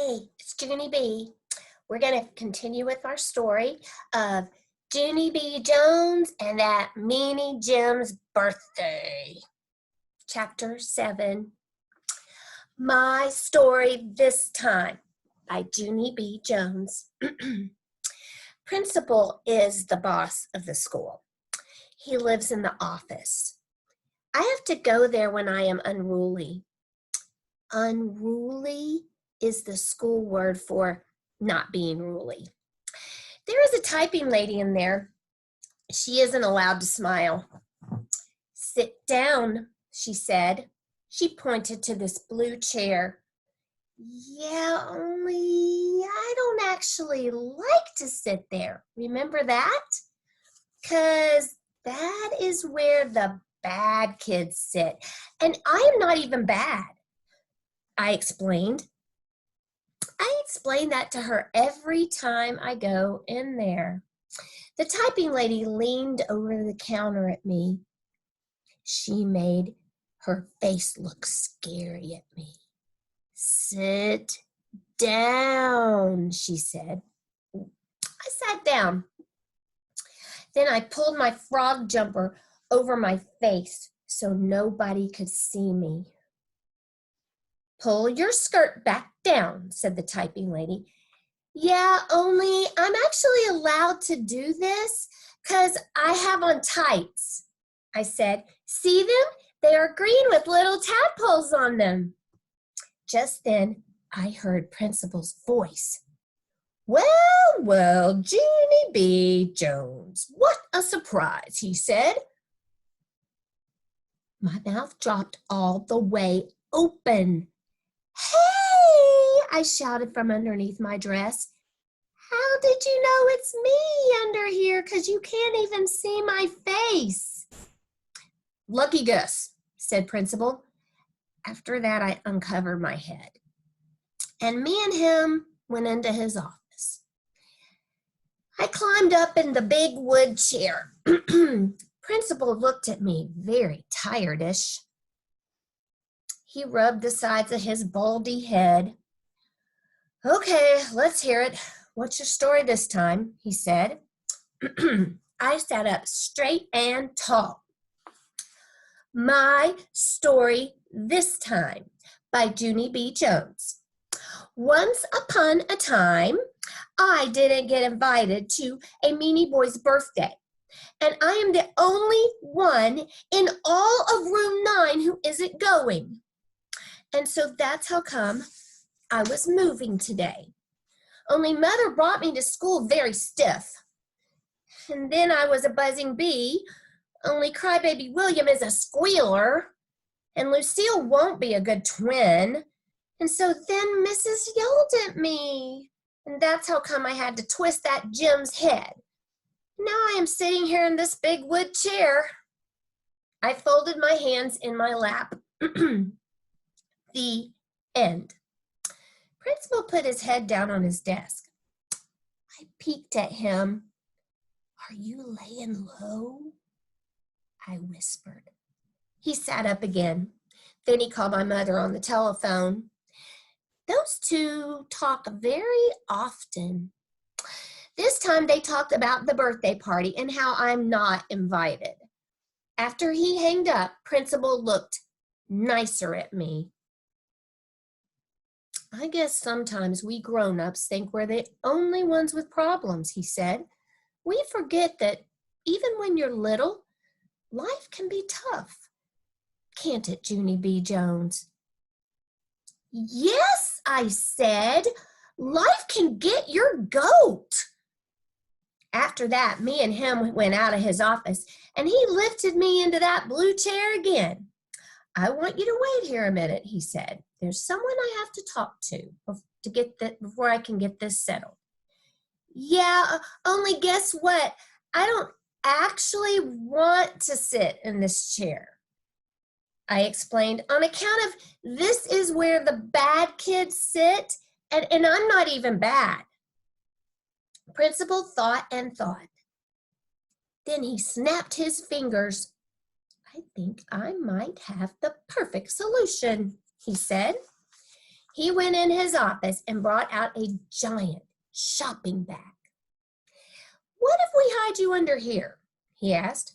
Hey, it's Junie B. We're going to continue with our story of Junie B. Jones and that Meanie Jim's birthday. Chapter 7. My Story This Time by Junie B. Jones. Principal is the boss of the school. He lives in the office. I have to go there when I am unruly. Unruly is the school word for not being ruly. There is a typing lady in there. She isn't allowed to smile. Sit down, she said. She pointed to this blue chair. Yeah, only I don't actually like to sit there. Remember that? 'Cause that is where the bad kids sit. And I am not even bad, I explained. I explain that to her every time I go in there. The typing lady leaned over the counter at me. She made her face look scary at me. Sit down, she said. I sat down. Then I pulled my frog jumper over my face so nobody could see me. Pull your skirt back down, said the typing lady. Yeah, only I'm actually allowed to do this because I have on tights, I said. See them? They are green with little tadpoles on them. Just then, I heard Principal's voice. Well, Junie B. Jones, what a surprise, he said. My mouth dropped all the way open. Hey, I shouted from underneath my dress. How did you know it's me under here? 'Cause you can't even see my face. Lucky guess, said Principal. After that, I uncovered my head. And me and him went into his office. I climbed up in the big wood chair. Principal looked at me very tired-ish. He rubbed the sides of his baldy head. Okay, let's hear it. What's your story this time? He said. I sat up straight and tall. My Story This Time by Junie B. Jones. Once upon a time, I didn't get invited to a Meanie boy's birthday, and I am the only one in all of room 9 who isn't going. And so that's how come I was moving today. Only Mother brought me to school very stiff. And then I was a buzzing bee, only Crybaby William is a squealer, and Lucille won't be a good twin. And so then Mrs. yelled at me, and that's how come I had to twist that Jim's head. Now I am sitting here in this big wood chair. I folded my hands in my lap. The end. Principal put his head down on his desk. I peeked at him. Are you laying low? I whispered. He sat up again. Then he called my mother on the telephone. Those two talk very often. This time they talked about the birthday party and how I'm not invited. After he hanged up, Principal looked nicer at me. I guess sometimes we grown-ups think we're the only ones with problems, he said. We forget that even when you're little, life can be tough. Can't it, Junie B. Jones? Yes, I said. Life can get your goat. After that, me and him went out of his office, and he lifted me into that blue chair again. I want you to wait here a minute, he said. There's someone I have to talk to before I can get this settled. Yeah, only guess what? I don't actually want to sit in this chair, I explained, on account of this is where the bad kids sit, and I'm not even bad. Principal thought and thought. Then he snapped his fingers. I think I might have the perfect solution, he said. He went in his office and brought out a giant shopping bag. "What if we hide you under here?" he asked.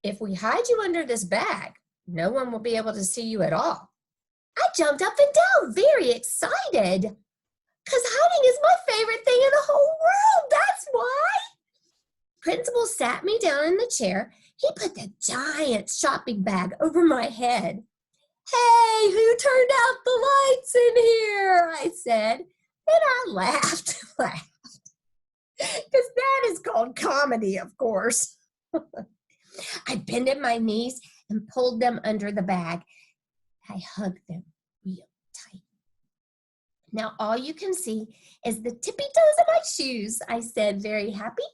"If we hide you under this bag, no one will be able to see you at all." I jumped up and down, very excited, because hiding is my favorite thing in the whole world. That's why. Principal sat me down in the chair. He put the giant shopping bag over my head. "Hey, who turned out the lights in here?" I said. And I laughed, because that is called comedy, of course. I bended my knees and pulled them under the bag. I hugged them real tight. "Now all you can see is the tippy toes of my shoes," I said, very happy.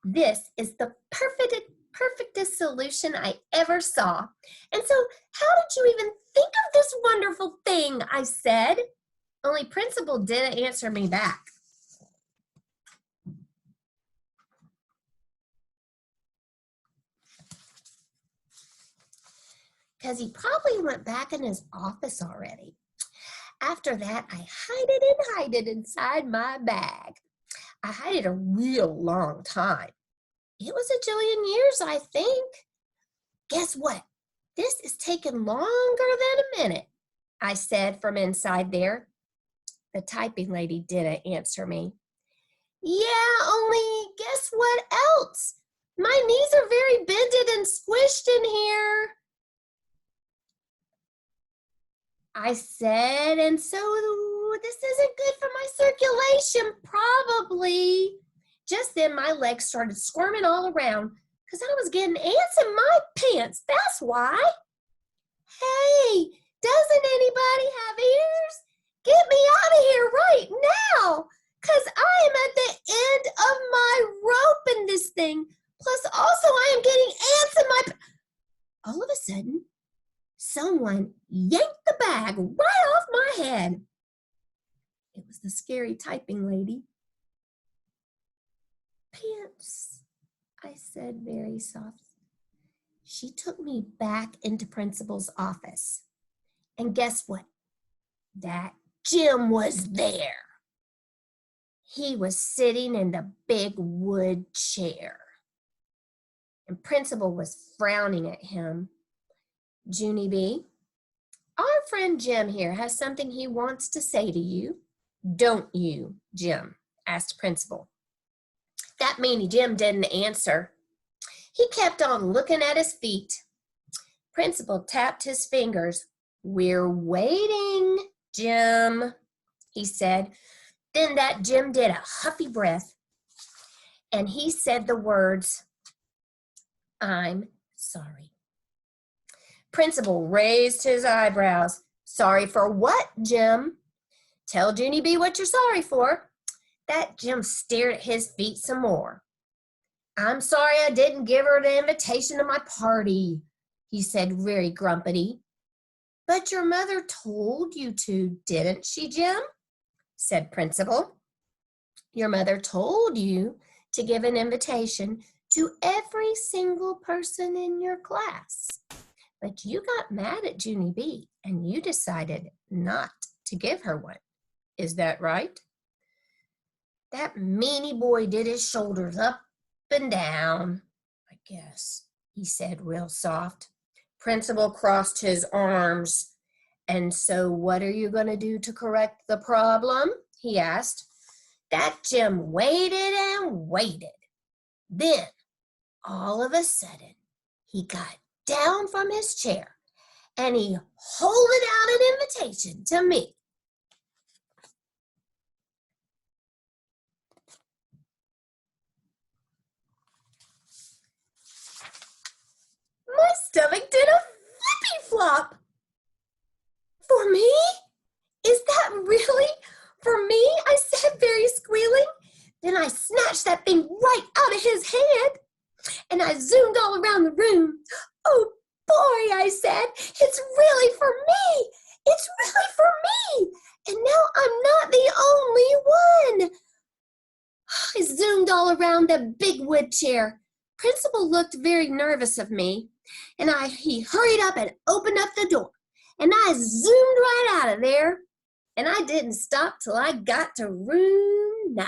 "This is the perfectest solution I ever saw. And so how did you even think of this wonderful thing?" I said. Only Principal didn't answer me back. Because he probably went back in his office already. After that, I hid it inside my bag. I hid it a real long time. It was a jillion years, I think. Guess what? This is taking longer than a minute, I said from inside there. The typing lady didn't answer me. "Yeah, only guess what else? My knees are very bended and squished in here," I said, "and so this isn't good for my circulation, probably." Just then my legs started squirming all around because I was getting ants in my pants. That's why. "Hey, doesn't anybody have ears? Get me out of here right now, because I am at the end of my rope in this thing. Plus also I am getting ants in my..." All of a sudden, someone yanked the bag right off my head. It was the scary typing lady. "Pants," I said very soft. She took me back into Principal's office. And guess what? That Jim was there. He was sitting in the big wood chair. And Principal was frowning at him. "Junie B, our friend Jim here has something he wants to say to you. Don't you, Jim?" asked Principal. That meanie Jim didn't answer. He kept on looking at his feet. Principal tapped his fingers. "We're waiting, Jim," he said. Then that Jim did a huffy breath, and he said the words, "I'm sorry." Principal raised his eyebrows. "Sorry for what, Jim?" "Tell Junie B what you're sorry for." That Jim stared at his feet some more. "I'm sorry I didn't give her the invitation to my party," he said very grumpily. "But your mother told you to, didn't she, Jim?" said Principal. "Your mother told you to give an invitation to every single person in your class. But you got mad at Junie B and you decided not to give her one. Is that right?" That meanie boy did his shoulders up and down. "I guess," he said real soft. Principal crossed his arms. "And so what are you going to do to correct the problem?" he asked. That Jim waited and waited. Then, all of a sudden, he got down from his chair and he holded out an invitation to me. My stomach did a flippy flop. "For me? Is that really for me?" I said, very squealing. Then I snatched that thing right out of his hand and I zoomed all around the room. "Oh boy," I said, "it's really for me. It's really for me. And now I'm not the only one." I zoomed all around the big wood chair. Principal looked very nervous of me, and he hurried up and opened up the door, and I zoomed right out of there. and I didn't stop till I got to room 9.